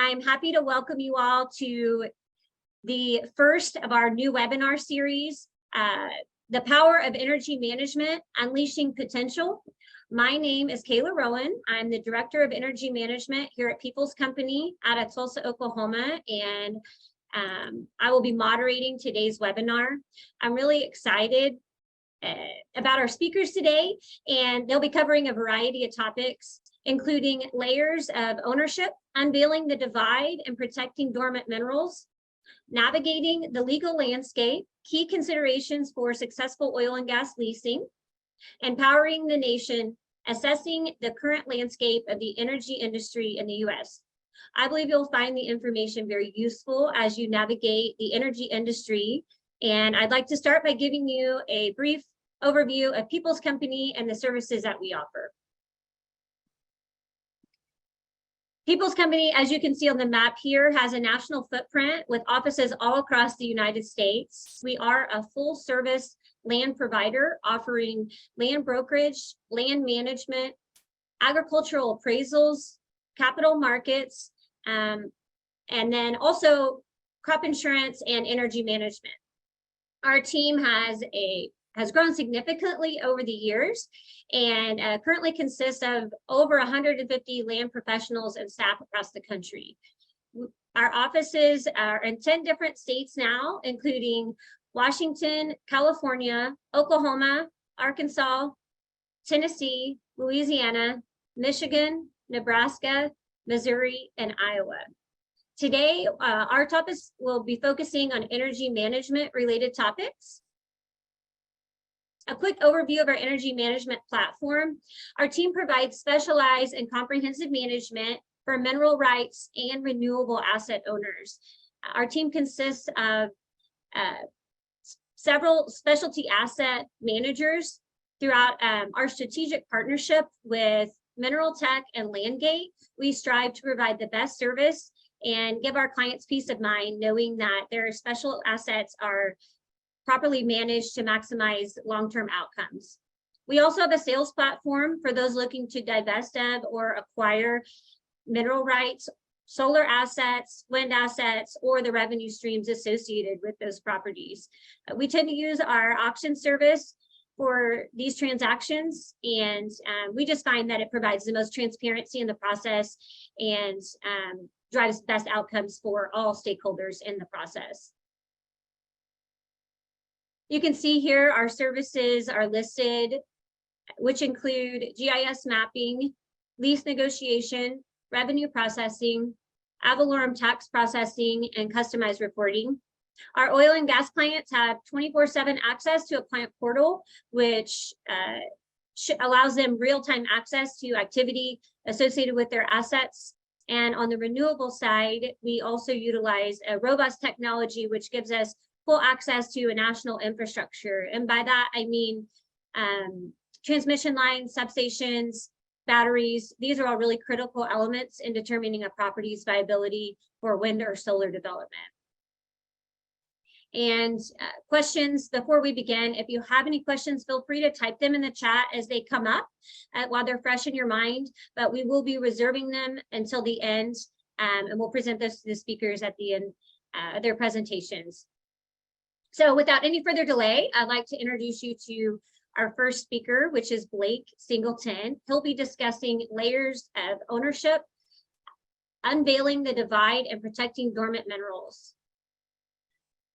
I'm happy to welcome you all to the first of our new webinar series, The Power of Energy Management, Unleashing Potential. My name is Kayla Rowan. I'm the Director of Energy Management here at Peoples Company out of Tulsa, Oklahoma, and I will be moderating today's webinar. I'm really excited about our speakers today, and they'll be covering a variety of topics, including layers of ownership, unveiling the divide and protecting dormant minerals, navigating the legal landscape, key considerations for successful oil and gas leasing, empowering the nation, assessing the current landscape of the energy industry in the U.S. I believe you'll find the information very useful as you navigate the energy industry. And I'd like to start by giving you a brief overview of Peoples Company and the services that we offer. Peoples Company, as you can see on the map here, has a national footprint with offices all across the United States. We are a full service land provider offering land brokerage, land management, agricultural appraisals, capital markets, and then also crop insurance and energy management. Our team has grown significantly over the years and currently consists of over 150 land professionals and staff across the country. Our offices are in 10 different states now, including Washington, California, Oklahoma, Arkansas, Tennessee, Louisiana, Michigan, Nebraska, Missouri, and Iowa. Today, our topics will be focusing on energy management related topics. A quick overview of our energy management platform. Our team provides specialized and comprehensive management for mineral rights and renewable asset owners. Our team consists of several specialty asset managers throughout our strategic partnership with Mineral Tech and Landgate. We strive to provide the best service and give our clients peace of mind, knowing that their special assets are properly managed to maximize long-term outcomes. We also have a sales platform for those looking to divest of or acquire mineral rights, solar assets, wind assets, or the revenue streams associated with those properties. We tend to use our auction service for these transactions, and we just find that it provides the most transparency in the process and drives best outcomes for all stakeholders in the process. You can see here our services are listed, which include GIS mapping, lease negotiation, revenue processing, ad valorem tax processing, and customized reporting. Our oil and gas clients have 24/7 access to a client portal, which allows them real-time access to activity associated with their assets. And on the renewable side, we also utilize a robust technology, which gives us full access to a national infrastructure. And by that, I mean transmission lines, substations, batteries. These are all really critical elements in determining a property's viability for wind or solar development. And questions before we begin, if you have any questions, feel free to type them in the chat as they come up while they're fresh in your mind, but we will be reserving them until the end, and we'll present those to the speakers at the end of their presentations. So without any further delay, I'd like to introduce you to our first speaker, which is Blake Singleton. He'll be discussing layers of ownership, unveiling the divide, and protecting dormant minerals.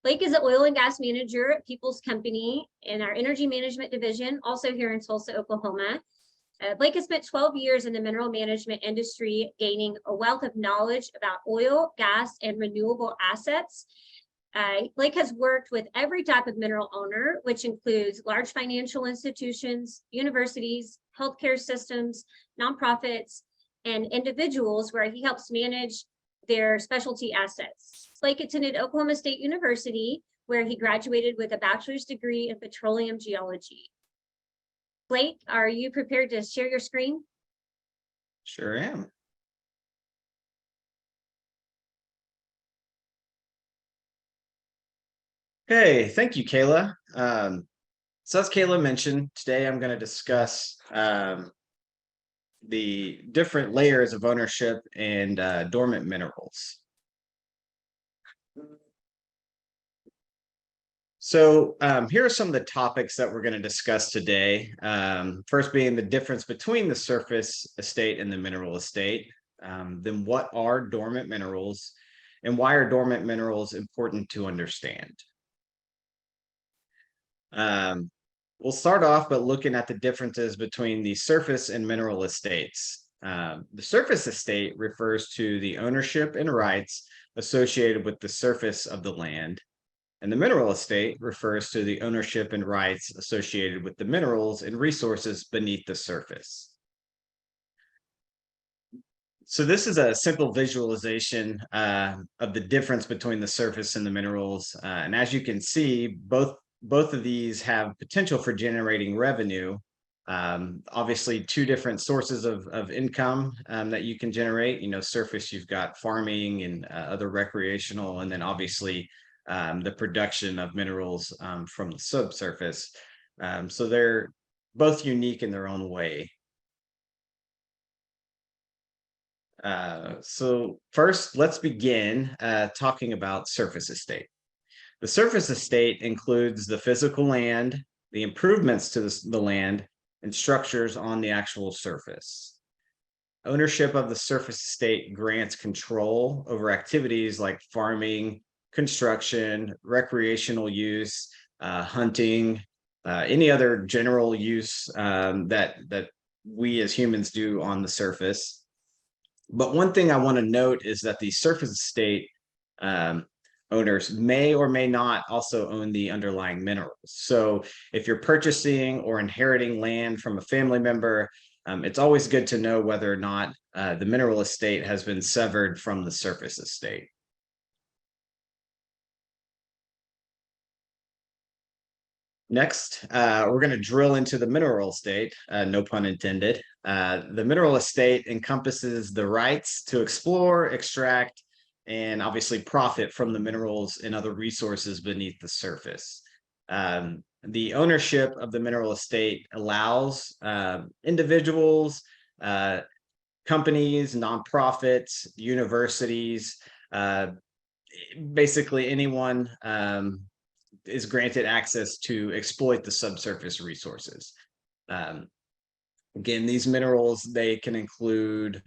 Blake is an oil and gas manager at Peoples Company in our energy management division, also here in Tulsa, Oklahoma. Blake has spent 12 years in the mineral management industry, gaining a wealth of knowledge about oil, gas, and renewable assets. Blake has worked with every type of mineral owner, which includes large financial institutions, universities, healthcare systems, nonprofits, and individuals where he helps manage their specialty assets. Blake attended Oklahoma State University, where he graduated with a bachelor's degree in petroleum geology. Blake, are you prepared to share your screen? Sure am. Hey, thank you, Kayla. So as Kayla mentioned, today I'm going to discuss the different layers of ownership and dormant minerals. So here are some of the topics that we're going to discuss today. First being the difference between the surface estate and the mineral estate. Then what are dormant minerals and why are dormant minerals important to understand? We'll start off by looking at the differences between the surface and mineral estates. The surface estate refers to the ownership and rights associated with the surface of the land. And the mineral estate refers to the ownership and rights associated with the minerals and resources beneath the surface. So this is a simple visualization of the difference between the surface and the minerals. And as you can see, both of these have potential for generating revenue. Obviously, two different sources of income that you can generate. Surface, you've got farming and other recreational, and then obviously the production of minerals from the subsurface. So they're both unique in their own way. So first, let's begin talking about surface estate. The surface estate includes the physical land, the improvements to the land, and structures on the actual surface. Ownership of the surface estate grants control over activities like farming, construction, recreational use, hunting, any other general use that we as humans do on the surface. But one thing I want to note is that the surface estate owners may or may not also own the underlying minerals. So if you're purchasing or inheriting land from a family member, it's always good to know whether or not the mineral estate has been severed from the surface estate. Next, we're going to drill into the mineral estate, no pun intended. The mineral estate encompasses the rights to explore, extract, and obviously profit from the minerals and other resources beneath the surface. The ownership of the mineral estate allows individuals, companies, nonprofits, universities, basically anyone is granted access to exploit the subsurface resources. Again, these minerals, they can include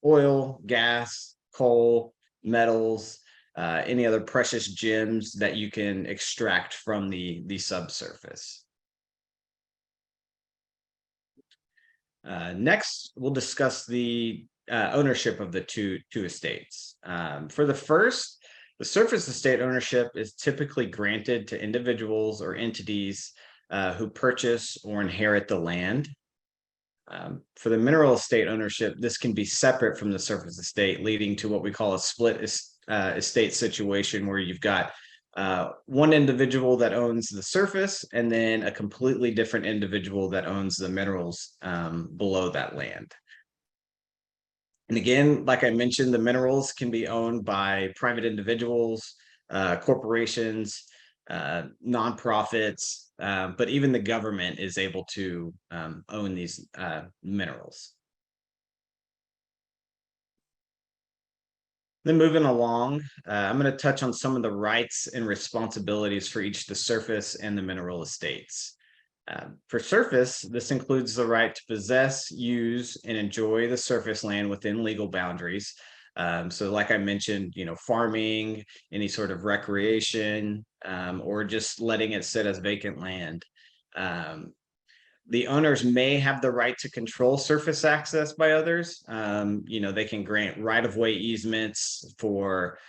oil, gas, coal, metals, any other precious gems that you can extract from the subsurface. Next, we'll discuss the ownership of the two estates. For the first, the surface estate ownership is typically granted to individuals or entities who purchase or inherit the land. For the mineral estate ownership, this can be separate from the surface estate, leading to what we call a split estate situation where you've got one individual that owns the surface and then a completely different individual that owns the minerals below that land. And again, like I mentioned, the minerals can be owned by private individuals, corporations, nonprofits, but even the government is able to own these minerals. Then moving along, I'm going to touch on some of the rights and responsibilities for each the surface and the mineral estates. For surface, this includes the right to possess, use, and enjoy the surface land within legal boundaries. So like I mentioned, farming, any sort of recreation, or just letting it sit as vacant land. The owners may have the right to control surface access by others. They can grant right-of-way easements for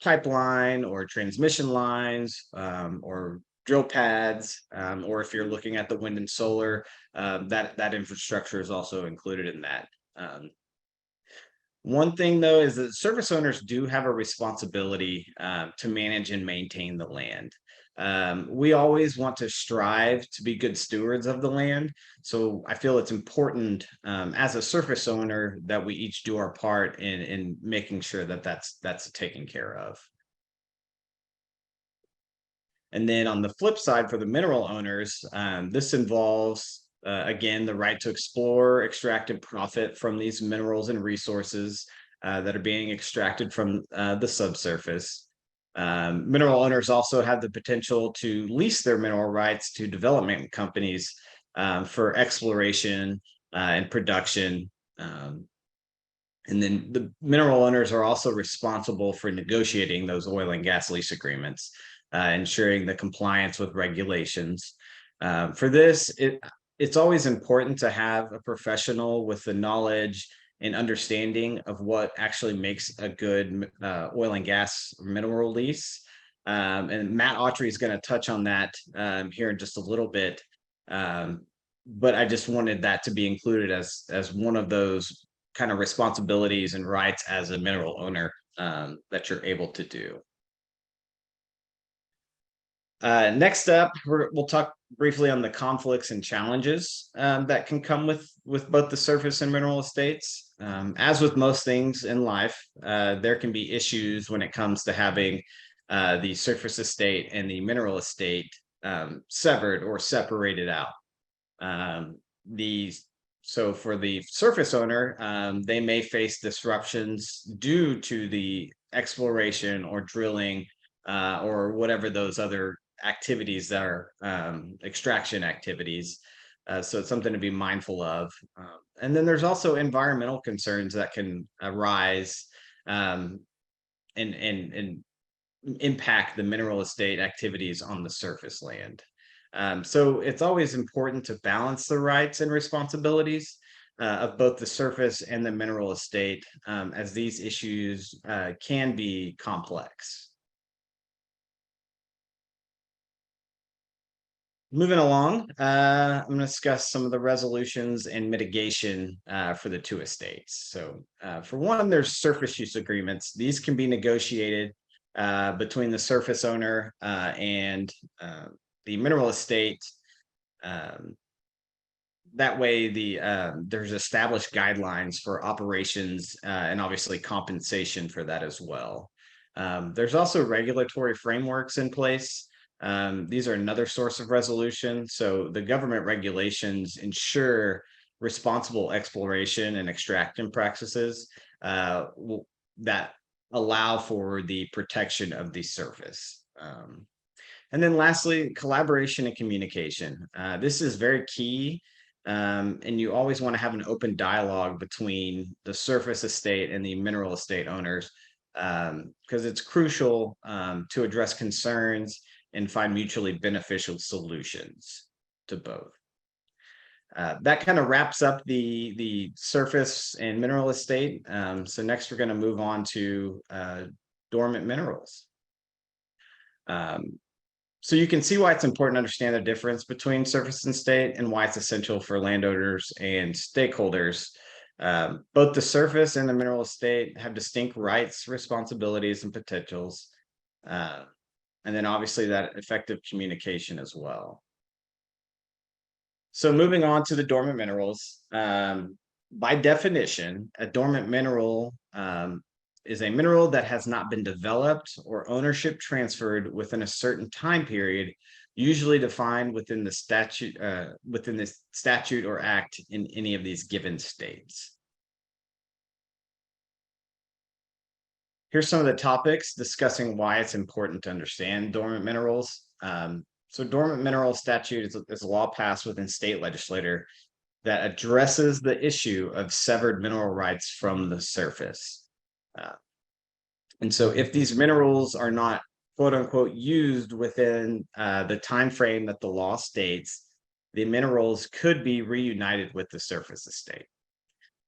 pipeline or transmission lines or drill pads, or if you're looking at the wind and solar, that infrastructure is also included in that. One thing, though, is that surface owners do have a responsibility to manage and maintain the land. We always want to strive to be good stewards of the land. So I feel it's important as a surface owner that we each do our part in making sure that that's taken care of. And then on the flip side, for the mineral owners, this involves again, the right to explore, extract, and profit from these minerals and resources that are being extracted from the subsurface. Mineral owners also have the potential to lease their mineral rights to development companies for exploration and production. And then the mineral owners are also responsible for negotiating those oil and gas lease agreements, ensuring the compliance with regulations. For this, it's always important to have a professional with the knowledge and understanding of what actually makes a good oil and gas mineral lease. And Matt Autry is going to touch on that here in just a little bit. But I just wanted that to be included as one of those kind of responsibilities and rights as a mineral owner that you're able to do. Next up, we'll talk briefly on the conflicts and challenges that can come with both the surface and mineral estates. As with most things in life, there can be issues when it comes to having the surface estate and the mineral estate severed or separated out. So for the surface owner, they may face disruptions due to the exploration or drilling or whatever those other activities that are extraction activities. So it's something to be mindful of. And then there's also environmental concerns that can arise and impact the mineral estate activities on the surface land. So it's always important to balance the rights and responsibilities of both the surface and the mineral estate, as these issues can be complex. Moving along, I'm going to discuss some of the resolutions and mitigation for the two estates. So for one, there's surface use agreements. These can be negotiated between the surface owner and the mineral estate. That way, there's established guidelines for operations and obviously compensation for that as well. There's also regulatory frameworks in place. These are another source of resolution. So the government regulations ensure responsible exploration and extraction practices that allow for the protection of the surface. And then lastly, collaboration and communication. This is very key. And you always want to have an open dialogue between the surface estate and the mineral estate owners, because it's crucial to address concerns and find mutually beneficial solutions to both. That kind of wraps up the surface and mineral estate. So next we're going to move on to dormant minerals. So you can see why it's important to understand the difference between surface and estate and why it's essential for landowners and stakeholders. Both the surface and the mineral estate have distinct rights, responsibilities, and potentials. And then obviously that effective communication as well. So moving on to the dormant minerals, by definition, a dormant mineral is a mineral that has not been developed or ownership transferred within a certain time period, usually defined within the statute or act in any of these given states. Here's some of the topics discussing why it's important to understand dormant minerals. So dormant mineral statute is a law passed within state legislature that addresses the issue of severed mineral rights from the surface. And so if these minerals are not quote unquote used within the time frame that the law states, the minerals could be reunited with the surface estate.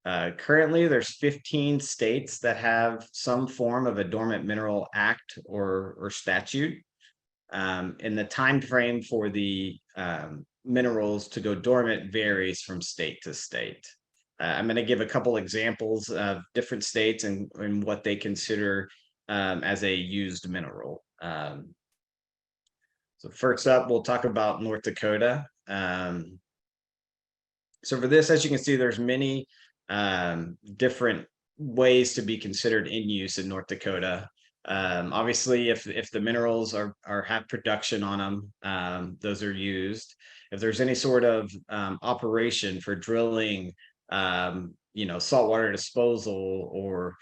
Currently, there's 15 states that have some form of a dormant mineral act or statute. And the time frame for the minerals to go dormant varies from state to state. I'm going to give a couple examples of different states and what they consider as a used mineral. So first up, we'll talk about North Dakota. So for this, as you can see, there's many different ways to be considered in use in North Dakota. Obviously, if the minerals are have production on them, those are used. If there's any sort of operation for drilling, saltwater disposal or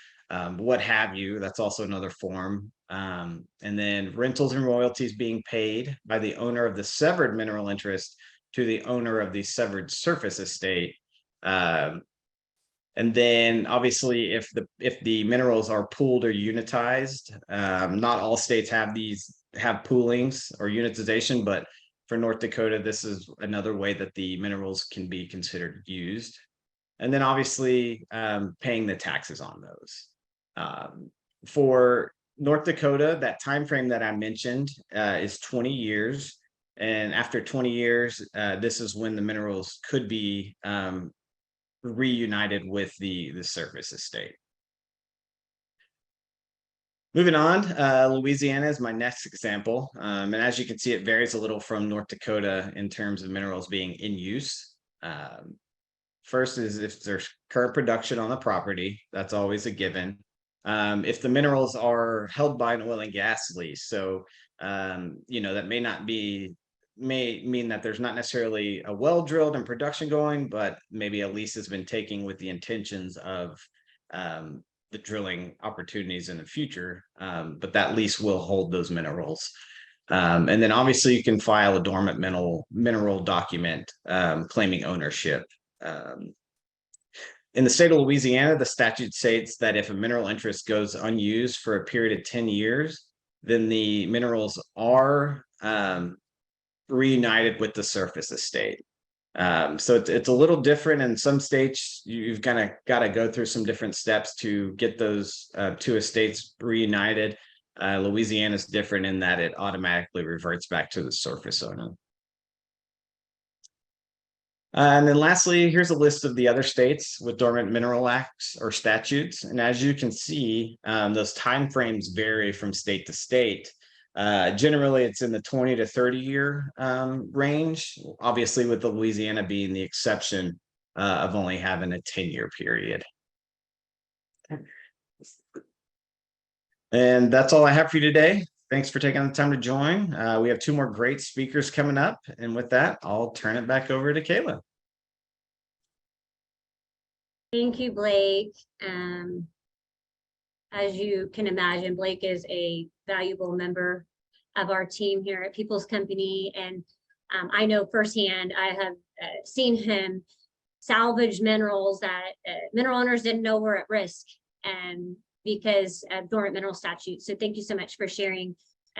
what have you, that's also another form. And then rentals and royalties being paid by the owner of the severed mineral interest to the owner of the severed surface estate. And then obviously if the minerals are pooled or unitized, not all states have poolings or unitization, but for North Dakota, this is another way that the minerals can be considered used. And then obviously paying the taxes on those. For North Dakota, that time frame that I mentioned is 20 years. And after 20 years, this is when the minerals could be reunited with the surface estate. Moving on, Louisiana is my next example. And as you can see, it varies a little from North Dakota in terms of minerals being in use. First is if there's current production on the property, that's always a given. If the minerals are held by an oil and gas lease, so that may mean that there's not necessarily a well drilled and production going, but maybe a lease has been taken with the intentions of the drilling opportunities in the future, but that lease will hold those minerals. And then obviously you can file a dormant mineral document claiming ownership. In the state of Louisiana, the statute states that if a mineral interest goes unused for a period of 10 years, then the minerals are reunited with the surface estate. So it's a little different. In some states, you've kind of got to go through some different steps to get those two estates reunited. Louisiana is different in that it automatically reverts back to the surface owner. And then lastly, here's a list of the other states with dormant mineral acts or statutes. And as you can see, those timeframes vary from state to state. Generally, it's in the 20 to 30 year range, obviously with the Louisiana being the exception of only having a 10-year period. And that's all I have for you today. Thanks for taking the time to join. We have two more great speakers coming up. And with that, I'll turn it back over to Kayla. Thank you, Blake. As you can imagine, Blake is a valuable member of our team here at People's Company. And I know firsthand, I have seen him salvage minerals that mineral owners didn't know were at risk because of dormant mineral statutes. So thank you so much for sharing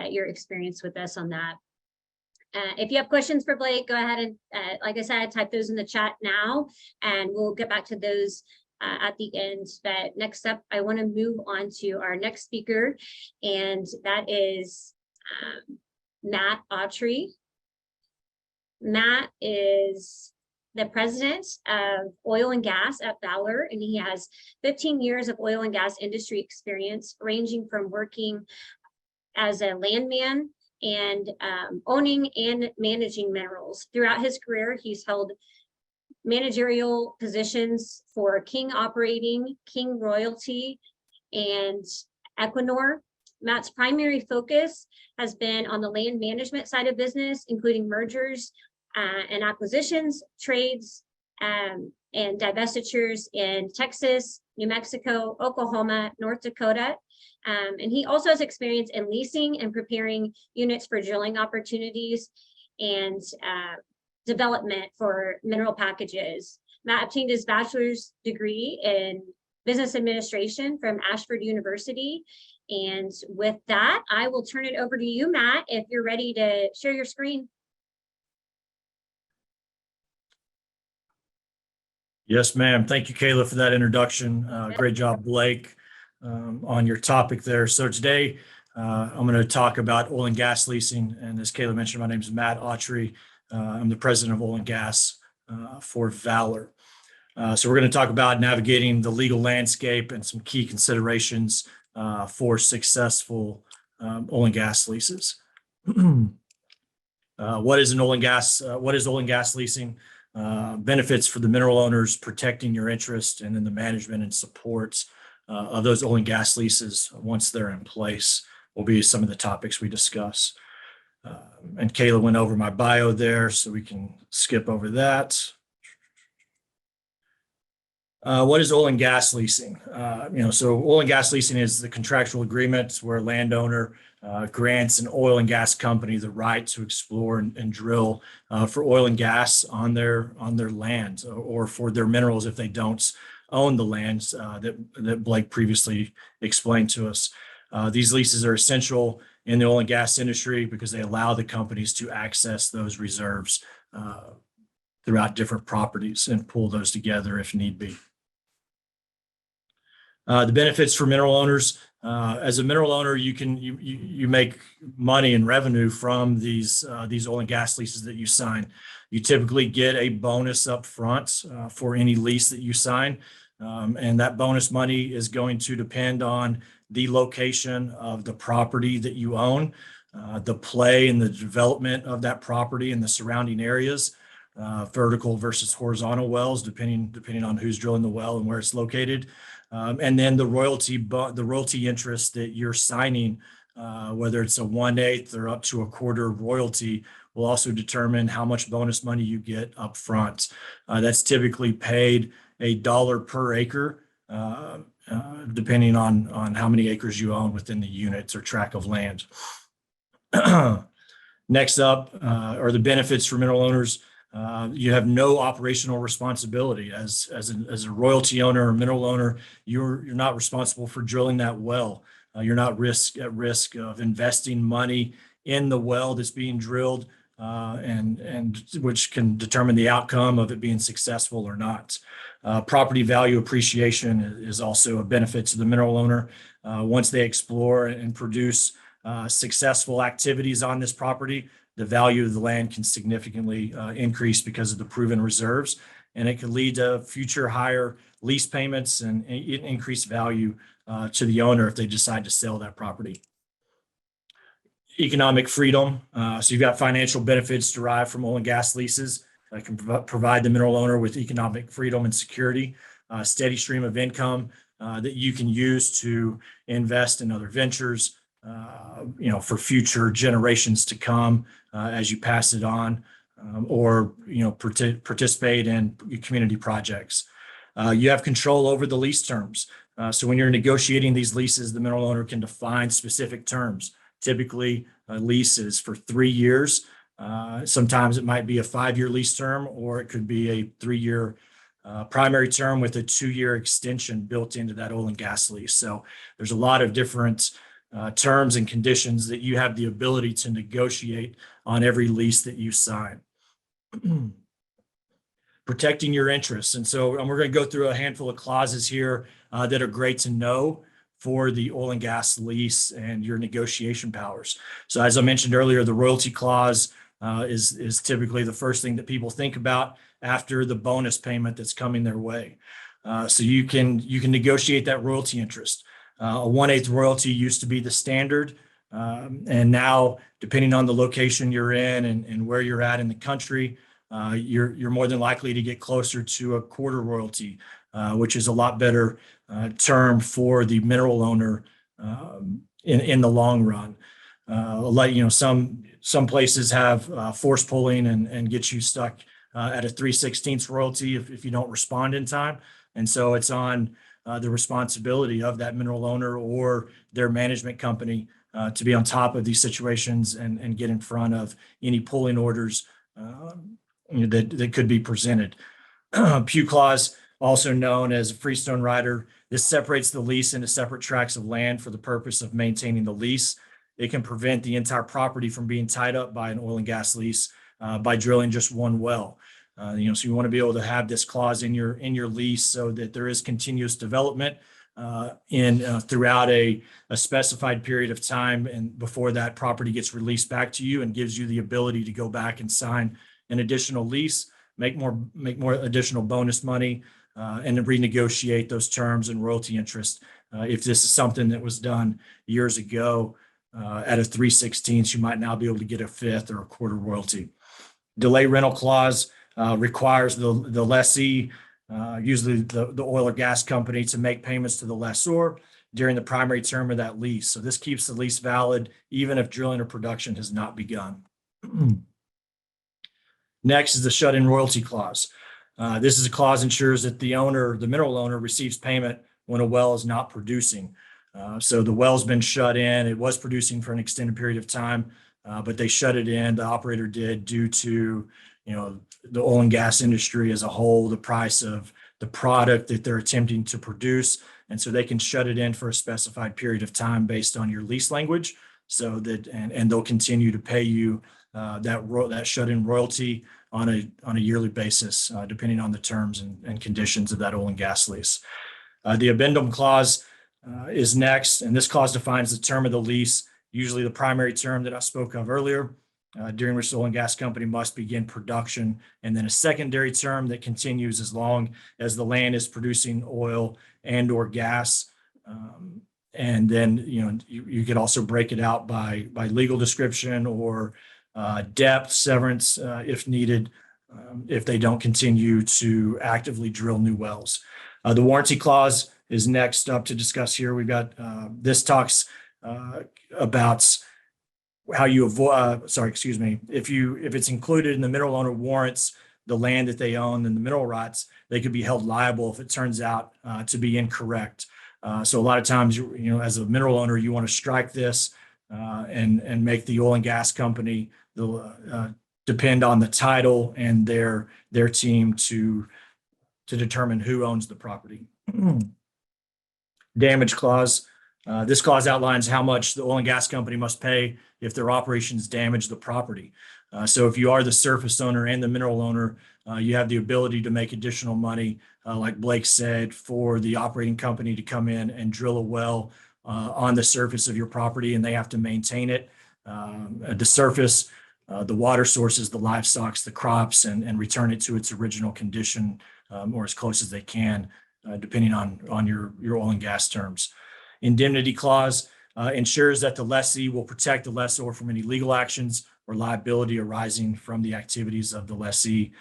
your experience with us on that. If you have questions for Blake, go ahead and, like I said, type those in the chat now, and we'll get back to those at the end. But next up, I want to move on to our next speaker, and that is Matt Autry. Matt is the president of Oil and Gas at Valor, and he has 15 years of oil and gas industry experience, ranging from working as a landman and owning and managing minerals. Throughout his career, he's held managerial positions for King Operating, King Royalty, and Equinor. Matt's primary focus has been on the land management side of business, including mergers and acquisitions, trades, and divestitures in Texas, New Mexico, Oklahoma, North Dakota. And he also has experience in leasing and preparing units for drilling opportunities and development for mineral packages. Matt obtained his bachelor's degree in business administration from Ashford University. And with that, I will turn it over to you, Matt, if you're ready to share your screen. Yes, ma'am. Thank you, Kayla, for that introduction. Great job, Blake, on your topic there. So today, I'm going to talk about oil and gas leasing. And as Kayla mentioned, my name is Matt Autry. I'm the president of Oil and Gas for Valor. So we're going to talk about navigating the legal landscape and some key considerations for successful oil and gas leases. What is oil and gas leasing? Benefits for the mineral owners, protecting your interest, and then the management and supports of those oil and gas leases once they're in place will be some of the topics we discuss. And Kayla went over my bio there, so we can skip over that. What is oil and gas leasing? So oil and gas leasing is the contractual agreements where a landowner grants an oil and gas company the right to explore and drill for oil and gas on their land, or for their minerals if they don't own the lands that Blake previously explained to us. These leases are essential in the oil and gas industry because they allow the companies to access those reserves throughout different properties and pull those together if need be. The benefits for mineral owners: as a mineral owner, you make money and revenue from these oil and gas leases that you sign. You typically get a bonus up front for any lease that you sign, and that bonus money is going to depend on the location of the property that you own, the play and the development of that property and the surrounding areas, vertical versus horizontal wells, depending on who's drilling the well and where it's located. And then the royalty interest that you're signing, whether it's a 1/8 or up to a quarter royalty, will also determine how much bonus money you get up front. That's typically paid $1 per acre, depending on how many acres you own within the units or tract of land. Next up are the benefits for mineral owners. You have no operational responsibility as a royalty owner or mineral owner. You're not responsible for drilling that well. You're not at risk of investing money in the well that's being drilled, and which can determine the outcome of it being successful or not. Property value appreciation is also a benefit to the mineral owner. Once they explore and produce successful activities on this property, the value of the land can significantly increase because of the proven reserves, and it could lead to future higher lease payments and increased value to the owner if they decide to sell that property. Economic freedom. So you've got financial benefits derived from oil and gas leases that can provide the mineral owner with economic freedom and security, a steady stream of income that you can use to invest in other ventures, for future generations to come as you pass it on, or participate in community projects. You have control over the lease terms. So when you're negotiating these leases, the mineral owner can define specific terms. Typically, a lease is for 3 years. Sometimes it might be a 5-year lease term, or it could be a 3-year primary term with a 2-year extension built into that oil and gas lease. So there's a lot of different terms and conditions that you have the ability to negotiate on every lease that you sign. Protecting your interests. And we're going to go through a handful of clauses here that are great to know for the oil and gas lease and your negotiation powers. So as I mentioned earlier, the royalty clause is typically the first thing that people think about after the bonus payment that's coming their way. So you can negotiate that royalty interest. A 1/8 royalty used to be the standard, and now, depending on the location you're in and where you're at in the country, you're more than likely to get closer to a quarter royalty, which is a lot better term for the mineral owner in the long run. Some places have force pulling and get you stuck at a 3/16 royalty if you don't respond in time, and so it's on the responsibility of that mineral owner or their management company to be on top of these situations and get in front of any pulling orders that could be presented. Pew clause, also known as a freestone rider. This separates the lease into separate tracts of land for the purpose of maintaining the lease. It can prevent the entire property from being tied up by an oil and gas lease by drilling just one well. So you want to be able to have this clause in your lease so that there is continuous development throughout a specified period of time, and before that property gets released back to you, and gives you the ability to go back and sign an additional lease, make more additional bonus money, and then renegotiate those terms and royalty interest. If this is something that was done years ago at a 3/16, you might now be able to get a 1/5 or a quarter royalty. Delay rental clause requires the lessee usually the oil or gas company, to make payments to the lessor during the primary term of that lease. So this keeps the lease valid even if drilling or production has not begun. Next is the shut-in royalty clause. This is a clause ensures that the mineral owner, receives payment when a well is not producing. So the well's been shut in. It was producing for an extended period of time, but they shut it in. The operator did, due to, the oil and gas industry as a whole, the price of the product that they're attempting to produce. And so they can shut it in for a specified period of time based on your lease language. So that, and they'll continue to pay you that shut-in royalty on a yearly basis, depending on the terms and conditions of that oil and gas lease. The addendum clause is next, and this clause defines the term of the lease, usually the primary term that I spoke of earlier, during which the oil and gas company must begin production, and then a secondary term that continues as long as the land is producing oil and or gas. And then, you could also break it out by legal description or depth, severance, if needed, if they don't continue to actively drill new wells. The warranty clause is next up to discuss here. We've got, this talks about how you avoid, if it's included in the mineral owner warrants the land that they own and the mineral rights, they could be held liable if it turns out to be incorrect. So a lot of times, as a mineral owner, you want to strike this and make the oil and gas company depend on the title and their team to determine who owns the property. Damage clause. This clause outlines how much the oil and gas company must pay if their operations damage the property. So if you are the surface owner and the mineral owner, you have the ability to make additional money, like Blake said, for the operating company to come in and drill a well on the surface of your property, and they have to maintain it. At the surface, the water sources, the livestock, the crops, and return it to its original condition, or as close as they can, depending on your oil and gas terms. Indemnity clause ensures that the lessee will protect the lessor from any legal actions or liability arising from the activities of the lessee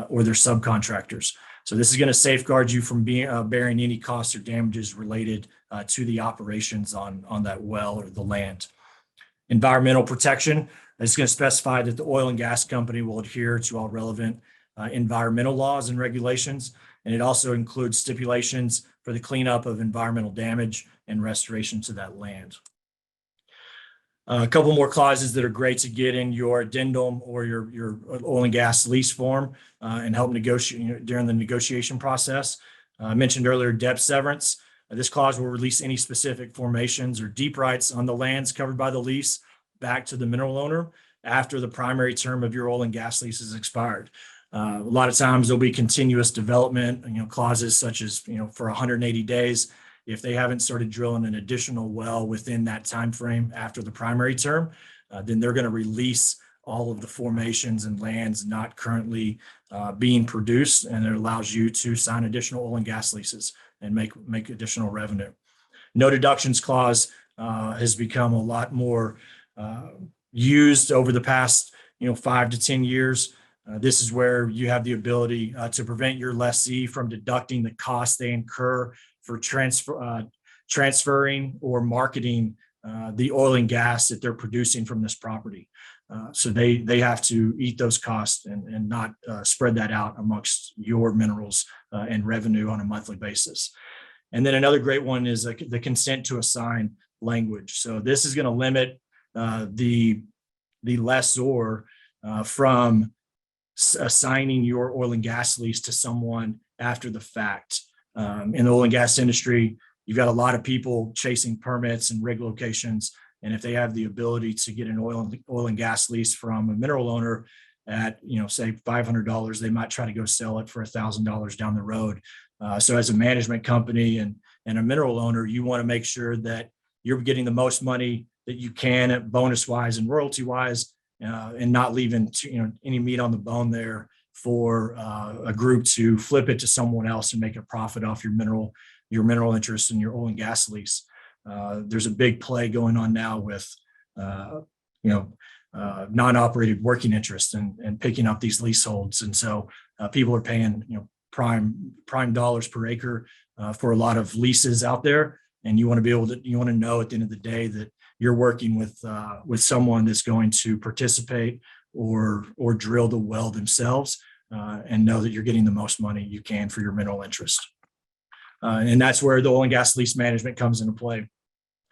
or their subcontractors. So this is going to safeguard you from bearing any costs or damages related to the operations on that well or the land. Environmental protection is going to specify that the oil and gas company will adhere to all relevant environmental laws and regulations, and it also includes stipulations for the cleanup of environmental damage and restoration to that land. A couple more clauses that are great to get in your addendum or your oil and gas lease form and help negotiate during the negotiation process. I mentioned earlier depth severance. This clause will release any specific formations or deep rights on the lands covered by the lease back to the mineral owner after the primary term of your oil and gas lease is expired. A lot of times there'll be continuous development, clauses such as, for 180 days. If they haven't started drilling an additional well within that time frame after the primary term, then they're going to release all of the formations and lands not currently being produced, and it allows you to sign additional oil and gas leases and make additional revenue. No deductions clause has become a lot more used over the past 5 to 10 years. This is where you have the ability to prevent your lessee from deducting the costs they incur for transferring or marketing the oil and gas that they're producing from this property. So they have to eat those costs and not spread that out amongst your minerals and revenue on a monthly basis. And then another great one is the consent to assign language. So this is going to limit the lessor from assigning your oil and gas lease to someone after the fact. In the oil and gas industry, you've got a lot of people chasing permits and rig locations. And if they have the ability to get an oil and gas lease from a mineral owner at, say $500, they might try to go sell it for $1,000 down the road. So as a management company and a mineral owner, you want to make sure that you're getting the most money that you can, bonus wise and royalty wise, and not leaving any meat on the bone there for a group to flip it to someone else and make a profit off your mineral interest in your oil and gas lease. There's a big play going on now with non-operated working interest and picking up these leaseholds, and so people are paying prime dollars per acre for a lot of leases out there. And you want to be able to, you want to know at the end of the day that you're working with someone that's going to participate or drill the well themselves, and know that you're getting the most money you can for your mineral interest. And that's where the oil and gas lease management comes into play.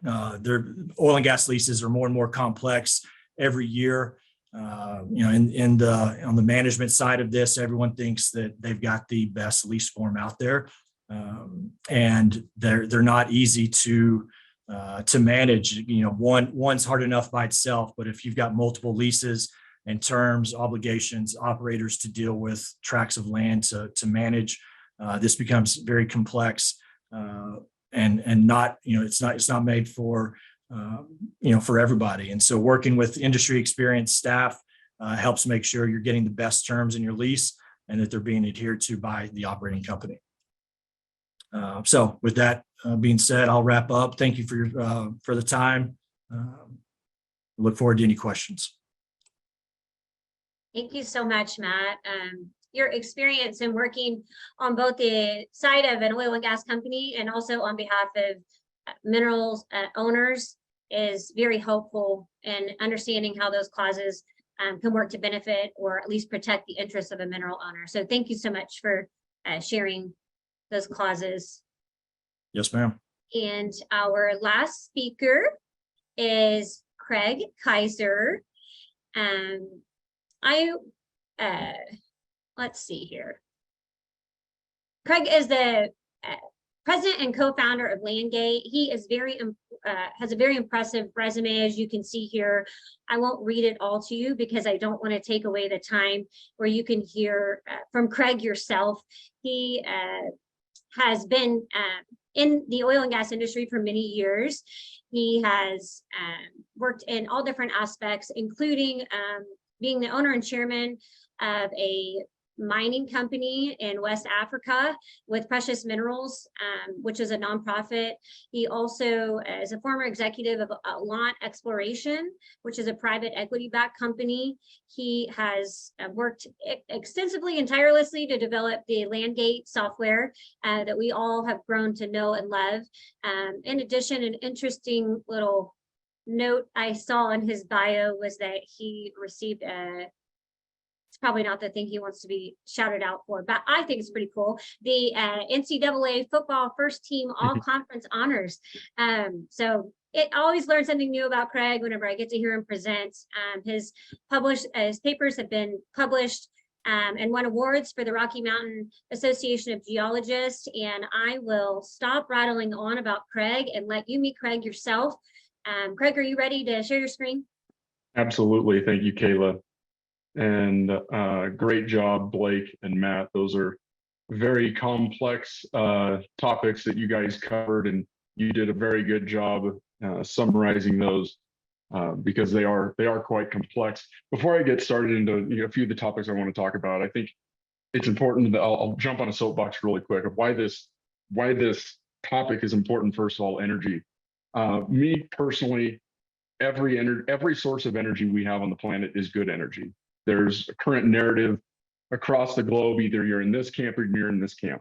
Their oil and gas leases are more and more complex every year. On the management side of this, everyone thinks that they've got the best lease form out there. And they're not easy to manage. One's hard enough by itself, but if you've got multiple leases and terms, obligations, operators to deal with, tracts of land to manage, this becomes very complex, and not, it's not made for for everybody. And so working with industry experienced staff helps make sure you're getting the best terms in your lease and that they're being adhered to by the operating company. So with that being said, I'll wrap up. Thank you for the time. Look forward to any questions. Thank you so much, Matt. Your experience in working on both the side of an oil and gas company and also on behalf of minerals owners is very helpful in understanding how those clauses can work to benefit or at least protect the interests of a mineral owner. So thank you so much for sharing those clauses. Yes, ma'am. And our last speaker is Craig Kaiser. Let's see here. Craig is the president and co-founder of Landgate. He is has a very impressive resume, as you can see here. I won't read it all to you because I don't want to take away the time where you can hear from Craig yourself. He has been in the oil and gas industry for many years. He has worked in all different aspects, including being the owner and chairman of a mining company in West Africa with precious minerals, which is a nonprofit. He also is a former executive of Launch Exploration, which is a private equity-backed company. He has worked extensively and tirelessly to develop the Landgate software that we all have grown to know and love. In addition, an interesting little note I saw in his bio was that he received it's probably not the thing he wants to be shouted out for, but I think it's pretty cool. The NCAA football first team all conference honors. So it always learns something new about Craig whenever I get to hear him present. His papers have been published and won awards for the Rocky Mountain Association of Geologists. And I will stop rattling on about Craig and let you meet Craig yourself. Craig, are you ready to share your screen? Absolutely. Thank you, Kayla. And great job, Blake and Matt. Those are very complex topics that you guys covered, and you did a very good job summarizing those because they are quite complex. Before I get started into a few of the topics I want to talk about, I think it's important that I'll jump on a soapbox really quick of why this topic is important. First of all, energy. Me personally, every source of energy we have on the planet is good energy. There's a current narrative across the globe, either you're in this camp or you're in this camp.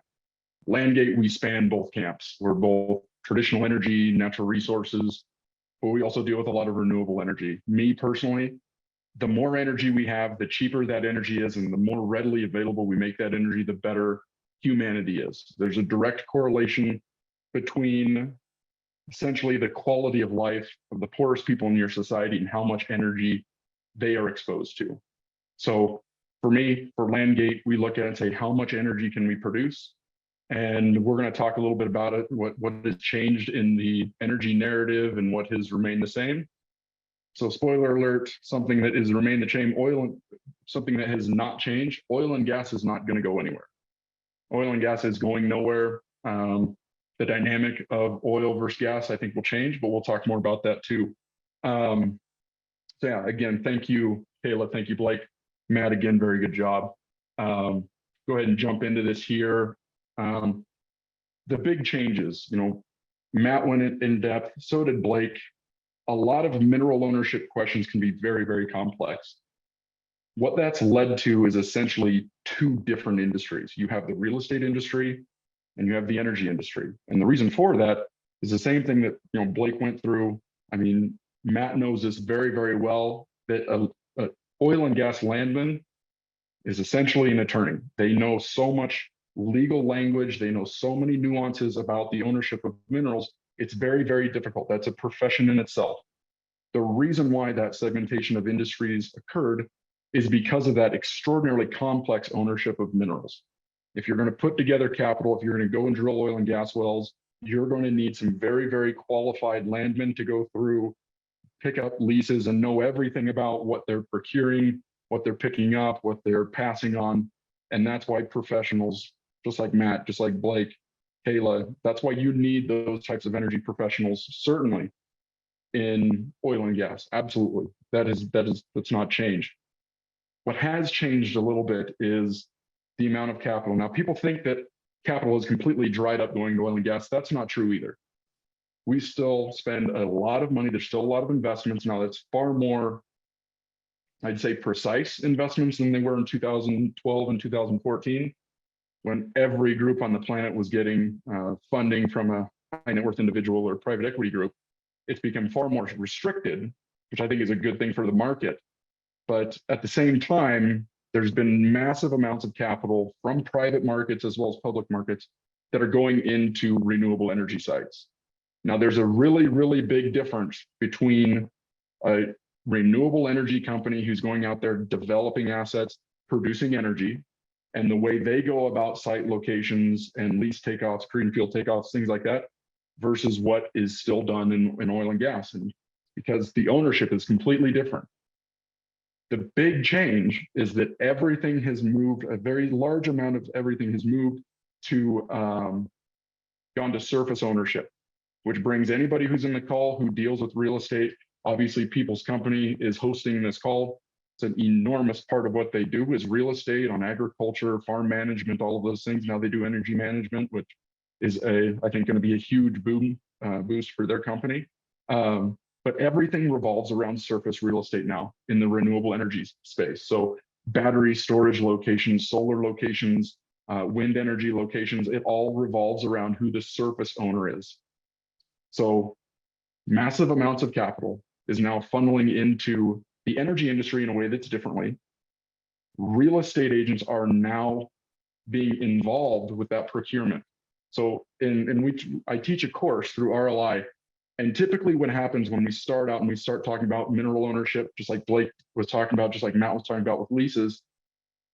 Landgate, we span both camps. We're both traditional energy, natural resources, but we also deal with a lot of renewable energy. Me personally, the more energy we have, the cheaper that energy is, and the more readily available we make that energy, the better humanity is. There's a direct correlation between essentially the quality of life of the poorest people in your society and how much energy they are exposed to. So for me, for Landgate, we look at it and say, how much energy can we produce? And we're going to talk a little bit about it, what has changed in the energy narrative and what has remained the same. So spoiler alert, something that has remained the same, something that has not changed, oil and gas is not going to go anywhere. Oil and gas is going nowhere. The dynamic of oil versus gas, I think, will change, but we'll talk more about that too. So yeah, again, thank you, Kayla. Thank you, Blake. Matt, again, very good job. Go ahead and jump into this here. The big changes, Matt went in depth, so did Blake. A lot of mineral ownership questions can be very, very complex. What that's led to is essentially two different industries. You have the real estate industry and you have the energy industry. And the reason for that is the same thing that, you know, Blake went through. I mean, Matt knows this very, very well, that a oil and gas landman is essentially an attorney. They know so much legal language. They know so many nuances about the ownership of minerals. It's very, very difficult. That's a profession in itself. The reason why that segmentation of industries occurred is because of that extraordinarily complex ownership of minerals. If you're going to put together capital, if you're going to go and drill oil and gas wells, you're going to need some very, very qualified landmen to go through, pick up leases and know everything about what they're procuring, what they're picking up, what they're passing on. And that's why professionals, just like Matt, just like Blake, Kayla, that's why you need those types of energy professionals, certainly in oil and gas. Absolutely. That's not changed. What has changed a little bit is the amount of capital. Now, people think that capital is completely dried up going to oil and gas. That's not true either. We still spend a lot of money. There's still a lot of investments. Now, that's far more, I'd say, precise investments than they were in 2012 and 2014, when every group on the planet was getting funding from a high net worth individual or private equity group. It's become far more restricted, which I think is a good thing for the market. But at the same time, there's been massive amounts of capital from private markets as well as public markets that are going into renewable energy sites. Now, there's a really, really big difference between a renewable energy company who's going out there developing assets, producing energy, and the way they go about site locations and lease takeoffs, greenfield takeoffs, things like that, versus what is still done in oil and gas. And because the ownership is completely different. The big change is that everything has moved, a very large amount of everything has moved to gone to surface ownership, which brings anybody who's in the call who deals with real estate. Obviously, People's Company is hosting this call. It's an enormous part of what they do is real estate, on agriculture, farm management, all of those things. Now they do energy management, which is I think going to be a huge boost for their company. But everything revolves around surface real estate now in the renewable energy space. So battery storage locations, solar locations, wind energy locations, it all revolves around who the surface owner is. So massive amounts of capital is now funneling into the energy industry in a way that's differently. Real estate agents are now being involved with that procurement. So I teach a course through RLI. And typically what happens when we start out and we start talking about mineral ownership, just like Blake was talking about, just like Matt was talking about with leases,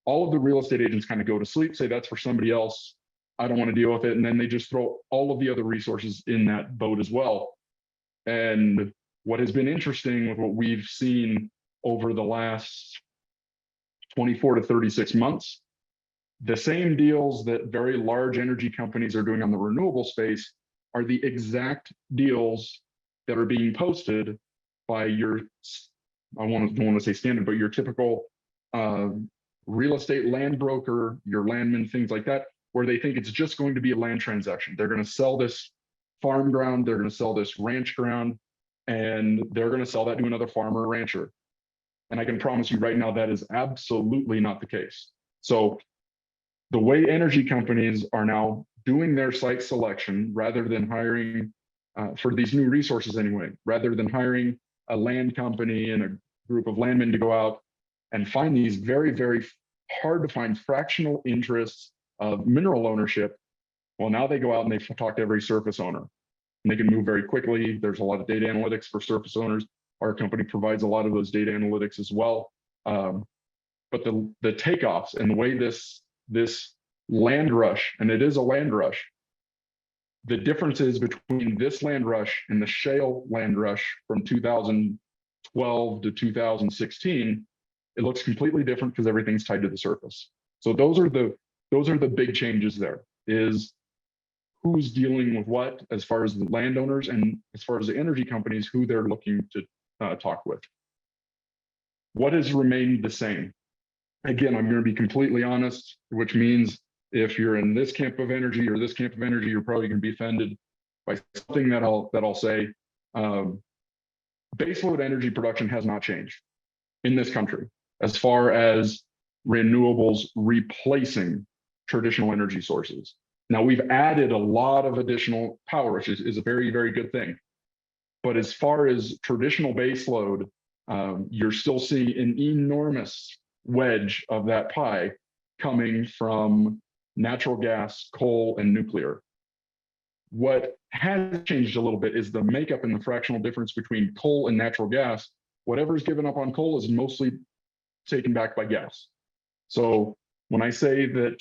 all of the real estate agents kind of go to sleep, say that's for somebody else. I don't want to deal with it. And then they just throw all of the other resources in that boat as well. And what has been interesting with what we've seen over the last 24 to 36 months, the same deals that very large energy companies are doing on the renewable space are the exact deals that are being posted by your, don't want to say standard, but your typical real estate land broker, your landman, things like that, where they think it's just going to be a land transaction. They're going to sell this farm ground, they're going to sell this ranch ground, and they're going to sell that to another farmer or rancher. And I can promise you right now, that is absolutely not the case. So the way energy companies are now doing their site selection, rather than hiring for these new resources anyway, rather than hiring a land company and a group of landmen to go out and find these very, very hard to find fractional interests of mineral ownership, well, now they go out and they talk to every surface owner. And they can move very quickly. There's a lot of data analytics for surface owners. Our company provides a lot of those data analytics as well. But the takeoffs and the way this land rush, and it is a land rush, the differences between this land rush and the shale land rush from 2012 to 2016, it looks completely different because everything's tied to the surface. So those are the big changes there, is who's dealing with what as far as the landowners, and as far as the energy companies, who they're looking to talk with. What has remained the same? Again, I'm going to be completely honest, which means if you're in this camp of energy or this camp of energy, you're probably going to be offended by something that I'll say. Baseload energy production has not changed in this country. as far as renewables replacing traditional energy sources. Now, we've added a lot of additional power, which is a very, very good thing. But as far as traditional baseload, you're still seeing an enormous wedge of that pie coming from natural gas, coal, and nuclear. What has changed a little bit is the makeup and the fractional difference between coal and natural gas. Whatever's given up on coal is mostly taken back by gas. So when I say that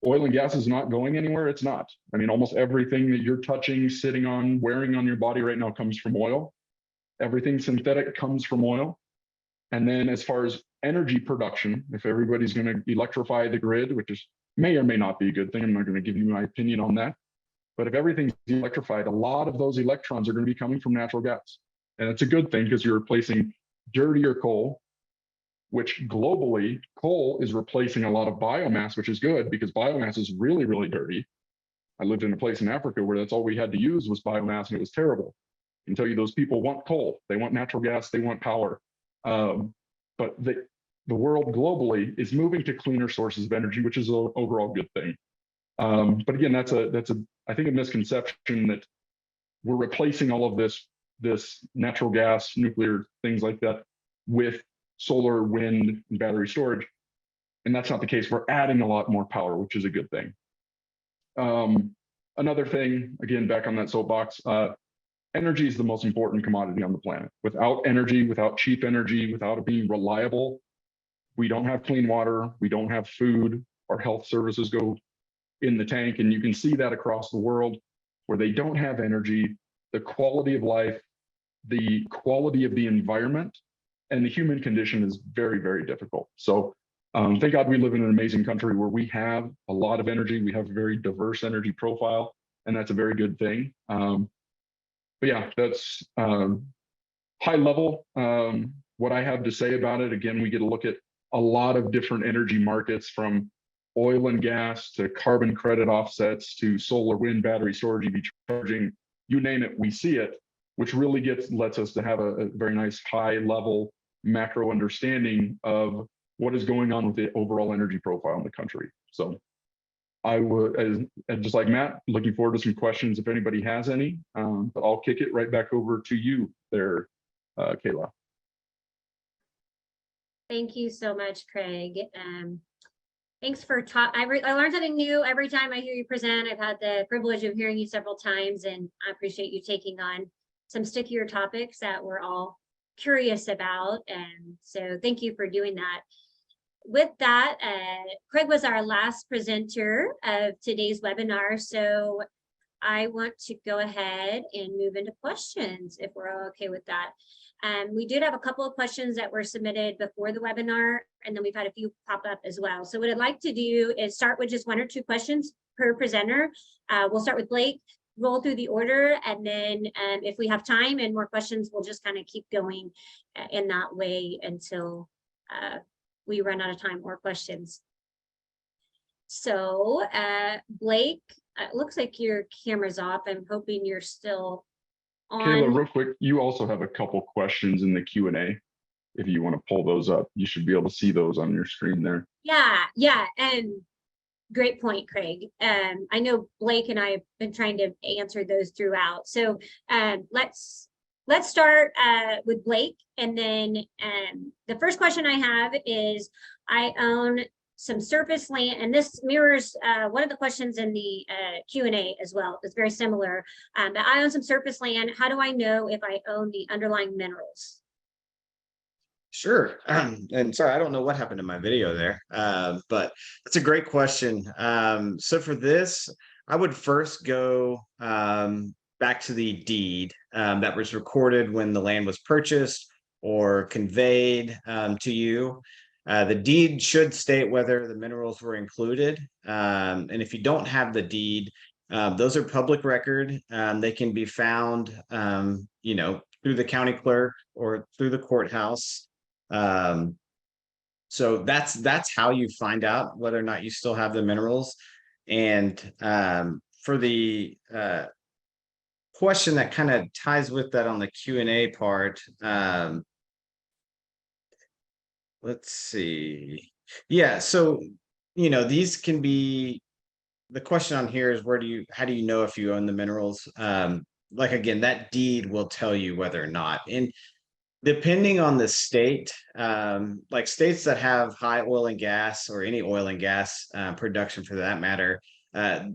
oil and gas is not going anywhere, it's not. I mean, almost everything that you're touching, sitting on, wearing on your body right now comes from oil. Everything synthetic comes from oil. And then as far as energy production, if everybody's going to electrify the grid, which is may or may not be a good thing, I'm not going to give you my opinion on that. But if everything's electrified, a lot of those electrons are going to be coming from natural gas. And it's a good thing because you're replacing dirtier coal, which globally, coal is replacing a lot of biomass, which is good because biomass is really, really dirty. I lived in a place in Africa where that's all we had to use was biomass, and it was terrible. I can tell you those people want coal, they want natural gas, they want power. But the world globally is moving to cleaner sources of energy, which is an overall good thing. But again, that's I think a misconception that we're replacing all of this natural gas, nuclear, things like that with solar, wind, and battery storage. And that's not the case. We're adding a lot more power, which is a good thing. Another thing, again, back on that soapbox, energy is the most important commodity on the planet. Without energy, without cheap energy, without it being reliable, we don't have clean water, we don't have food, our health services go in the tank. And you can see that across the world where they don't have energy, the quality of life, the quality of the environment, and the human condition is very, very difficult. So thank God we live in an amazing country where we have a lot of energy. We have a very diverse energy profile, and that's a very good thing. But yeah, that's high level. What I have to say about it, again, we get to look at a lot of different energy markets, from oil and gas to carbon credit offsets to solar, wind, battery storage, EV charging, you name it, we see it, which really lets us to have a very nice high level macro understanding of what is going on with the overall energy profile in the country. So I would, just like Matt, looking forward to some questions if anybody has any, but I'll kick it right back over to you there, Kayla. Thank you so much, Craig. Thanks for I learned something new every time I hear you present. I've had the privilege of hearing you several times, and I appreciate you taking on some stickier topics that we're all curious about. And so thank you for doing that. With that, Craig was our last presenter of today's webinar. So I want to go ahead and move into questions if we're all okay with that. We did have a couple of questions that were submitted before the webinar, and then we've had a few pop up as well. So what I'd like to do is start with just 1 or 2 questions per presenter. We'll start with Blake, roll through the order, and then if we have time and more questions, we'll just kind of keep going in that way until we run out of time or questions. So Blake, it looks like your camera's off. I'm hoping you're still on. Kayla, real quick, you also have a couple questions in the Q&A. If you want to pull those up, you should be able to see those on your screen there. Yeah, and great point, Craig. I know Blake and I have been trying to answer those throughout. So let's start with Blake, and then the first question I have is, I own some surface land, and this mirrors one of the questions in the Q&A as well. It's very similar. But I own some surface land. How do I know if I own the underlying minerals? Sure. And sorry, I don't know what happened to my video there, but that's a great question. So for this, I would first go back to the deed that was recorded when the land was purchased or conveyed to you. The deed should state whether the minerals were included. And if you don't have the deed, those are public record. They can be found, through the county clerk or through the courthouse. So that's how you find out whether or not you still have the minerals. And for the question that kind of ties with that on the Q&A part, let's see. Yeah, so, these can be, the question on here is how do you know if you own the minerals? Like again, that deed will tell you whether or not. And depending on the state, like states that have high oil and gas or any oil and gas production for that matter,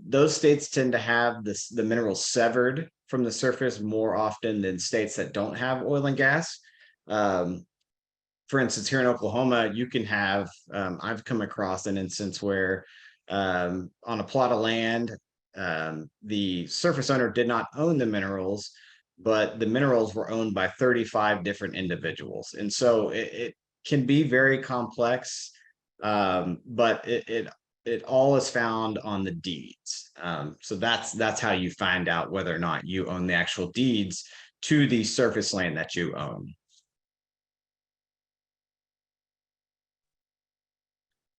those states tend to have the minerals severed from the surface more often than states that don't have oil and gas. Um, for instance, here in Oklahoma, you can have, I've come across an instance where on a plot of land, the surface owner did not own the minerals, but the minerals were owned by 35 different individuals. And so it can be very complex, but it all is found on the deeds. So that's how you find out whether or not you own the actual deeds to the surface land that you own.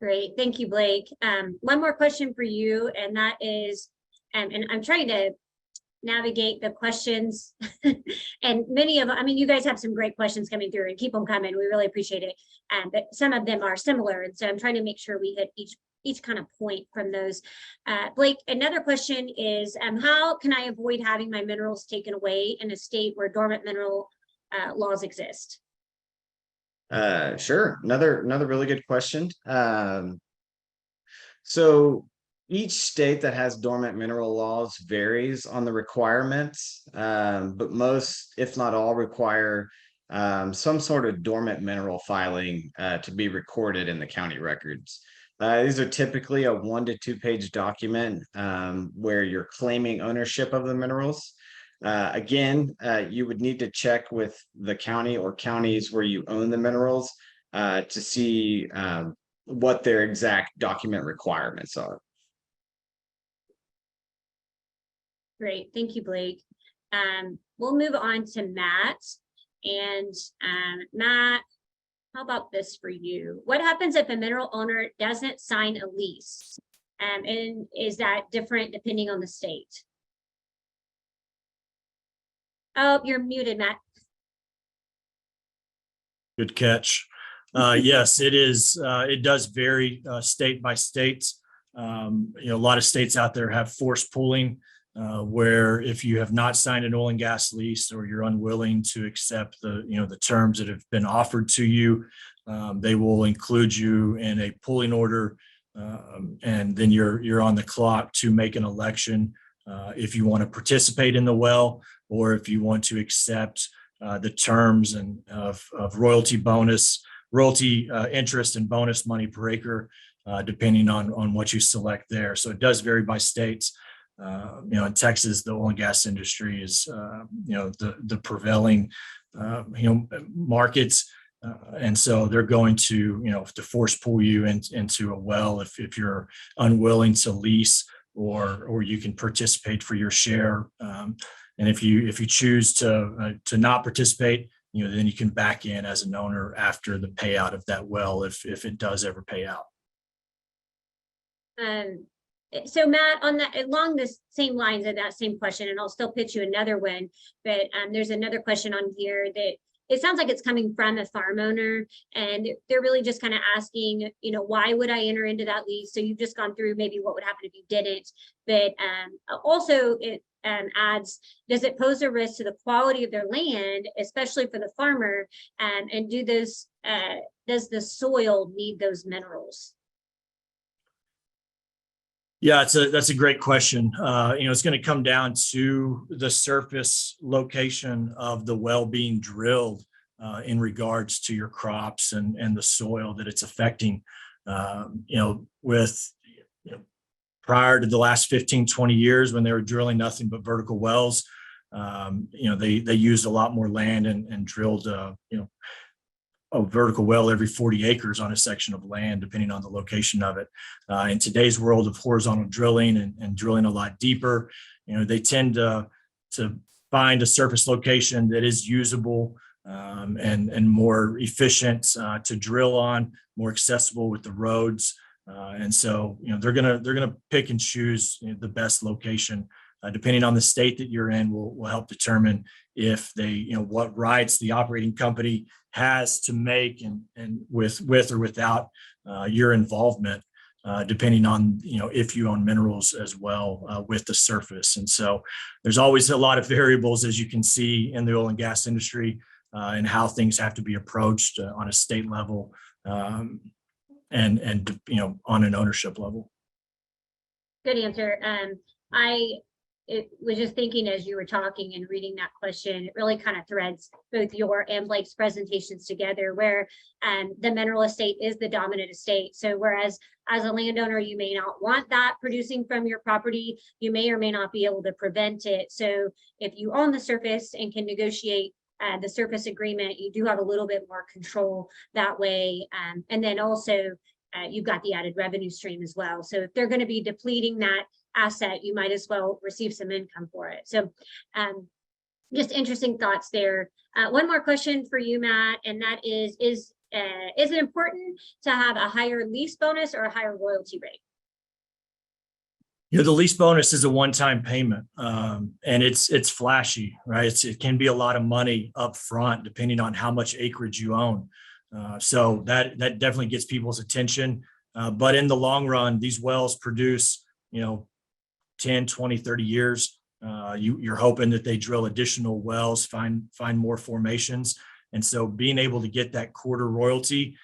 Great, thank you, Blake. One more question for you, and that is, and I'm trying to navigate the questions and many of, I mean, you guys have some great questions coming through and keep them coming. We really appreciate it. But some of them are similar. And so I'm trying to make sure we hit each kind of point from those. Blake, another question is, how can I avoid having my minerals taken away in a state where dormant mineral laws exist? Sure. Another really good question. So each state that has dormant mineral laws varies on the requirements, but most, if not all, require some sort of dormant mineral filing to be recorded in the county records. These are typically a 1 to 2 page document where you're claiming ownership of the minerals. Again, you would need to check with the county or counties where you own the minerals to see what their exact document requirements are. Great, thank you, Blake. We'll move on to Matt. And Matt, how about this for you? What happens if a mineral owner doesn't sign a lease? And is that different depending on the state? Oh, you're muted, Matt. Good catch. Yes, it is. It does vary state by state. A lot of states out there have forced pooling, where if you have not signed an oil and gas lease or you're unwilling to accept the terms that have been offered to you, they will include you in a pooling order, and then you're on the clock to make an election if you want to participate in the well or if you want to accept the terms and of royalty interest and bonus money per acre, depending on what you select there. So it does vary by states. In Texas, the oil and gas industry is, the prevailing, markets. And so they're going to force pull you into a well if you're unwilling to lease or you can participate for your share. And if you choose to not participate, then you can back in as an owner after the payout of that well, if it does ever pay out. So Matt, on that, along the same lines of that same question, and I'll still pitch you another one, but there's another question on here that it sounds like it's coming from a farm owner, and they're really just kind of asking, why would I enter into that lease? So you've just gone through maybe what would happen if you didn't, but also it adds, does it pose a risk to the quality of their land, especially for the farmer? And does the soil need those minerals? Yeah, that's a great question. It's going to come down to the surface location of the well being drilled in regards to your crops and the soil that it's affecting. Prior to the last 15, 20 years when they were drilling nothing but vertical wells, they used a lot more land and drilled, a vertical well every 40 acres on a section of land, depending on the location of it. In today's world of horizontal drilling and drilling a lot deeper, they tend to find a surface location that is usable and more efficient to drill on, more accessible with the roads. And so, they're gonna pick and choose the best location depending on the state that you're in, will help determine if they, what rights the operating company has to make and with or without your involvement, depending on, if you own minerals as well with the surface. And so there's always a lot of variables, as you can see in the oil and gas industry, and how things have to be approached on a state level, and on an ownership level. Good answer. I was just thinking as you were talking and reading that question, it really kind of threads both your and Blake's presentations together, where the mineral estate is the dominant estate. So whereas as a landowner, you may not want that producing from your property, you may or may not be able to prevent it. So if you own the surface and can negotiate the surface agreement, you do have a little bit more control that way. And then also you've got the added revenue stream as well. So if they're going to be depleting that asset, you might as well receive some income for it. So just interesting thoughts there. One more question for you, Matt, and that is it important to have a higher lease bonus or a higher royalty rate? The lease bonus is a one-time payment, and it's flashy, right? It can be a lot of money up front, depending on how much acreage you own. So that definitely gets people's attention. But in the long run, these wells produce, 10, 20, 30 years. You're hoping that they drill additional wells, find more formations. And so being able to get that quarter royalty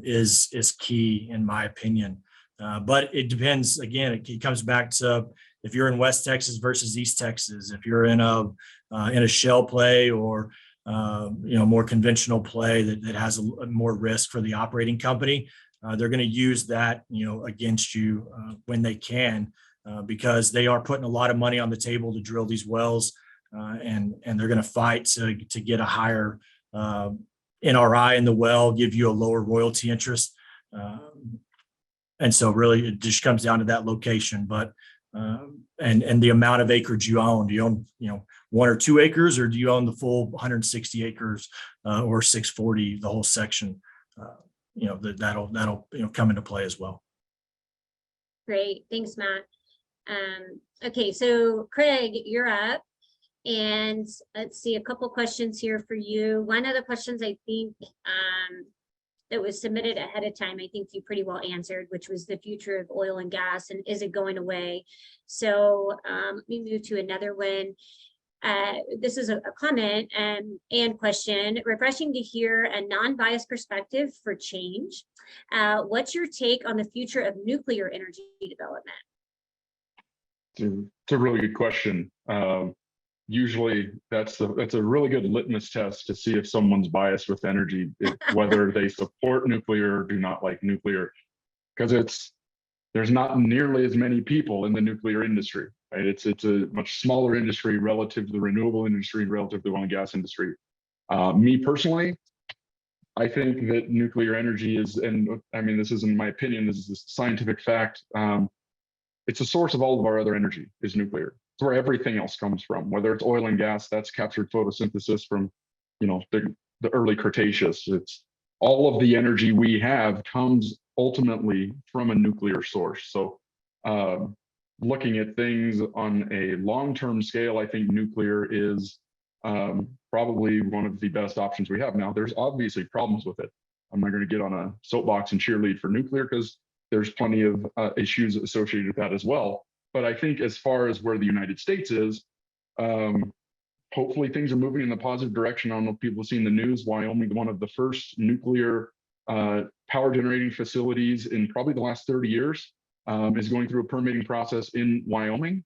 is key, in my opinion. But it depends. Again, it comes back to if you're in West Texas versus East Texas, if you're in a shale play or more conventional play that has more risk for the operating company, they're going to use that against you when they can, because they are putting a lot of money on the table to drill these wells, and they're going to fight to get a higher NRI in the well, give you a lower royalty interest. And so really it just comes down to that location, but and the amount of acreage you own. Do you own 1 or 2 acres, or do you own the full 160 acres or 640, the whole section? That'll come into play as well. Great, thanks, Matt. Okay, so Craig, you're up, and let's see, a couple questions here for you. One of the questions I think that was submitted ahead of time, I think you pretty well answered, which was the future of oil and gas, and is it going away? So let me move to another one. This is a comment and question. Refreshing to hear a non-biased perspective for change. What's your take on the future of nuclear energy development? It's a really good question. Usually that's a really good litmus test to see if someone's biased with energy, whether they support nuclear or do not like nuclear, because there's not nearly as many people in the nuclear industry, right? It's a much smaller industry relative to the renewable industry, relative to the oil and gas industry. Me personally, I think that nuclear energy is, and I mean, this isn't my opinion, this is a scientific fact. It's a source of all of our other energy is nuclear. It's where everything else comes from, whether it's oil and gas, that's captured photosynthesis from, the early Cretaceous. It's all of the energy we have comes ultimately from a nuclear source. So looking at things on a long-term scale, I think nuclear is probably one of the best options we have. Now, there's obviously problems with it. I'm not going to get on a soapbox and cheerlead for nuclear, because there's plenty of issues associated with that as well. But I think as far as where the United States is, hopefully things are moving in a positive direction. I don't know if people have seen the news. Wyoming, one of the first nuclear power generating facilities in probably the last 30 years, is going through a permitting process in Wyoming.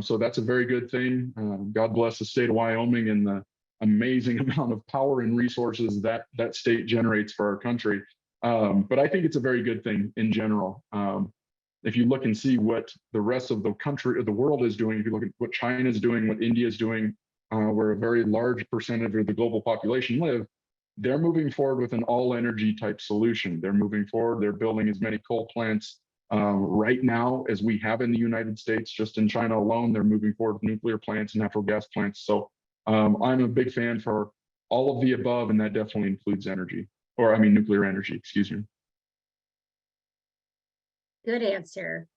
So that's a very good thing. God bless the state of Wyoming and the amazing amount of power and resources that that state generates for our country. But I think it's a very good thing in general. If you look and see what the rest of the country or the world is doing, if you look at what China is doing, what India is doing, where a very large percentage of the global population live, they're moving forward with an all energy type solution. They're moving forward. They're building as many coal plants right now as we have in the United States. Just in China alone, they're moving forward with nuclear plants and natural gas plants. So I'm a big fan for all of the above, and that definitely includes energy, or I mean nuclear energy, excuse me. Good answer.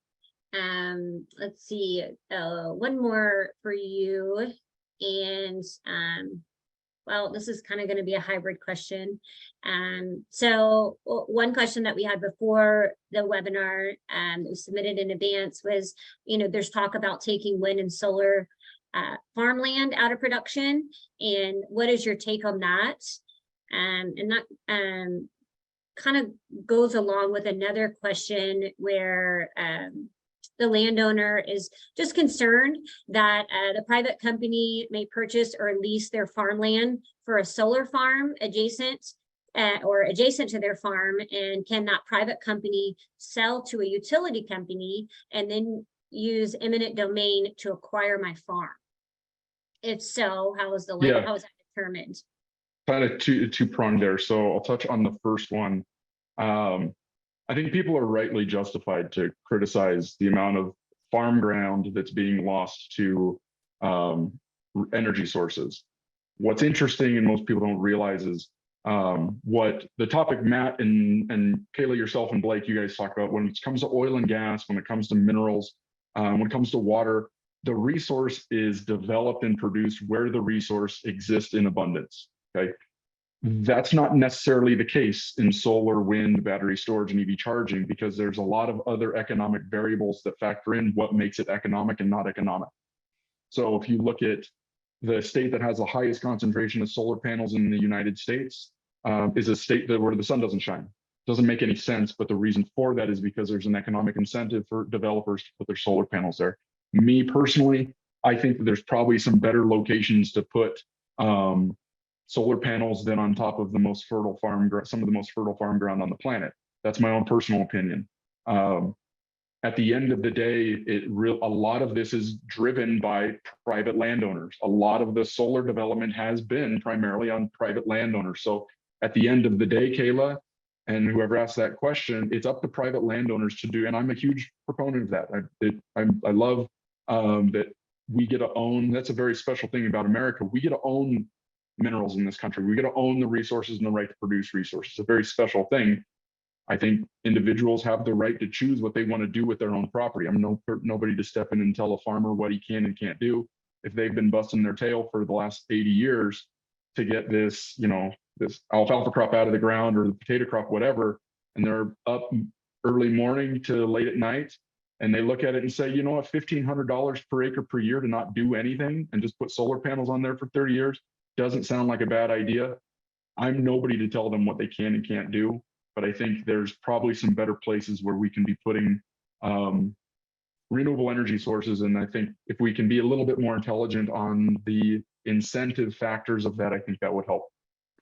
Let's see, one more for you. And well, this is kind of going to be a hybrid question. So one question that we had before the webinar that was submitted in advance was, there's talk about taking wind and solar farmland out of production. And what is your take on that? And that kind of goes along with another question where the landowner is just concerned that the private company may purchase or lease their farmland for a solar farm adjacent to their farm, and can that private company sell to a utility company and then use eminent domain to acquire my farm? If so, how is that determined? Kind of two-pronged there. So I'll touch on the first one. I think people are rightly justified to criticize the amount of farm ground that's being lost to energy sources. What's interesting, and most people don't realize, is what the topic Matt and Kayla, yourself and Blake, you guys talk about when it comes to oil and gas, when it comes to minerals, when it comes to water, the resource is developed and produced where the resource exists in abundance. Okay. That's not necessarily the case in solar, wind, battery storage, and EV charging, because there's a lot of other economic variables that factor in what makes it economic and not economic. So if you look at the state that has the highest concentration of solar panels in the United States, is a state where the sun doesn't shine. Doesn't make any sense, but the reason for that is because there's an economic incentive for developers to put their solar panels there. Me personally, I think that there's probably some better locations to put solar panels than on top of some of the most fertile farm ground on the planet. That's my own personal opinion. At the end of the day, a lot of this is driven by private landowners. A lot of the solar development has been primarily on private landowners. So at the end of the day, Kayla, and whoever asked that question, it's up to private landowners to do, and I'm a huge proponent of that. I love that we get to own. That's a very special thing about America. We get to own minerals in this country. We get to own the resources and the right to produce resources. It's a very special thing. I think individuals have the right to choose what they want to do with their own property. I'm nobody to step in and tell a farmer what he can and can't do. If they've been busting their tail for the last 80 years to get this, this alfalfa crop out of the ground or the potato crop, whatever, and they're up early morning to late at night, and they look at it and say, you know what, $1,500 per acre per year to not do anything and just put solar panels on there for 30 years doesn't sound like a bad idea. I'm nobody to tell them what they can and can't do, but I think there's probably some better places where we can be putting renewable energy sources. And I think if we can be a little bit more intelligent on the incentive factors of that, I think that would help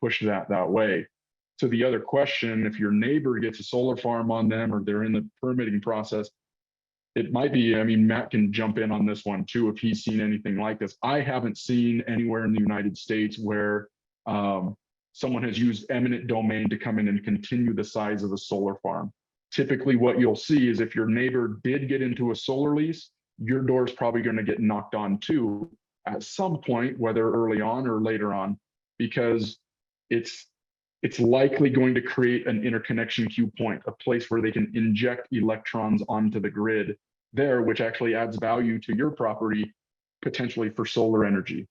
push that way. So the other question, if your neighbor gets a solar farm on them or they're in the permitting process, it might be, Matt can jump in on this one too, if he's seen anything like this. I haven't seen anywhere in the United States where someone has used eminent domain to come in and continue the size of a solar farm. Typically what you'll see is if your neighbor did get into a solar lease, your door is probably going to get knocked on too at some point, whether early on or later on, because it's likely going to create an interconnection queue point, a place where they can inject electrons onto the grid there, which actually adds value to your property, potentially for solar energy.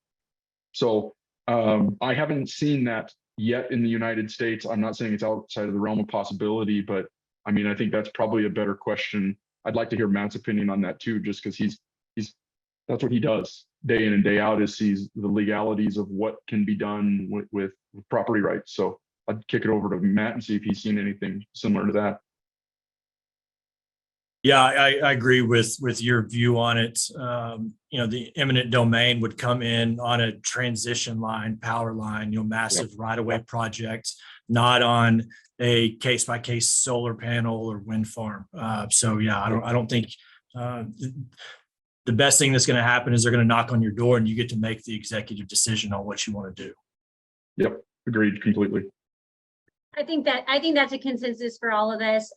So I haven't seen that yet in the United States. I'm not saying it's outside of the realm of possibility, but I think that's probably a better question. I'd like to hear Matt's opinion on that too, just because that's what he does day in and day out, is sees the legalities of what can be done with property rights. So I'd kick it over to Matt and see if he's seen anything similar to that. Yeah, I agree with your view on it. The eminent domain would come in on a transition line, power line, massive right-of-way project, not on a case-by-case solar panel or wind farm. So yeah, I don't think the best thing that's going to happen is they're going to knock on your door and you get to make the executive decision on what you want to do. Yep, agreed completely. I think that's a consensus for all of us.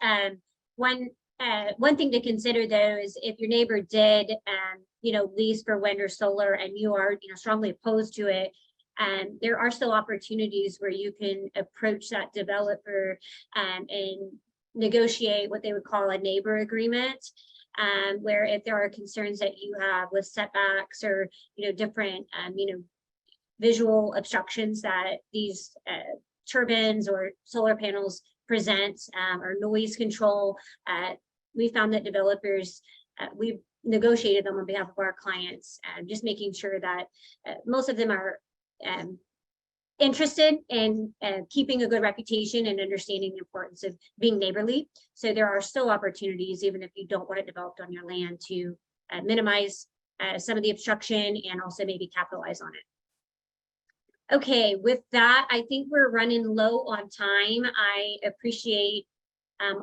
One thing to consider though is if your neighbor did lease for wind or solar and you are strongly opposed to it, there are still opportunities where you can approach that developer and negotiate what they would call a neighbor agreement. where if there are concerns that you have with setbacks or, different, visual obstructions that these turbines or solar panels present, or noise control, we found that developers, we've negotiated them on behalf of our clients, just making sure that most of them are interested in keeping a good reputation and understanding the importance of being neighborly. So there are still opportunities, even if you don't want it developed on your land, to minimize some of the obstruction and also maybe capitalize on it. Okay, with that, I think we're running low on time. I appreciate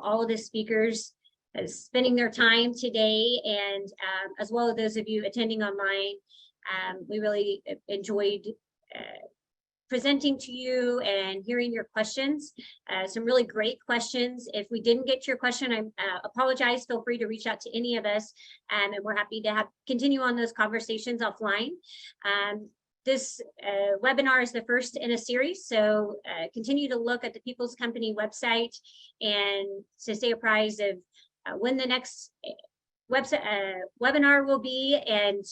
all of the speakers spending their time today, and as well as those of you attending online. We really enjoyed presenting to you and hearing your questions. Some really great questions. If we didn't get to your question, I apologize. Feel free to reach out to any of us, and we're happy to continue on those conversations offline. This webinar is the first in a series, so continue to look at the People's Company website and to stay apprised of when the next webinar will be, and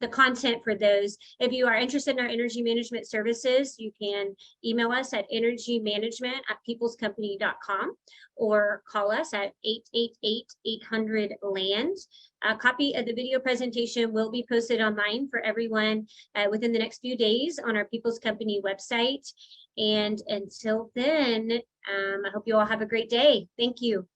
the content for those. If you are interested in our energy management services, you can email us at energymanagement@peoplescompany.com or call us at 888-800-LAND. A copy of the video presentation will be posted online for everyone within the next few days on our People's Company website. And until then, I hope you all have a great day. Thank you.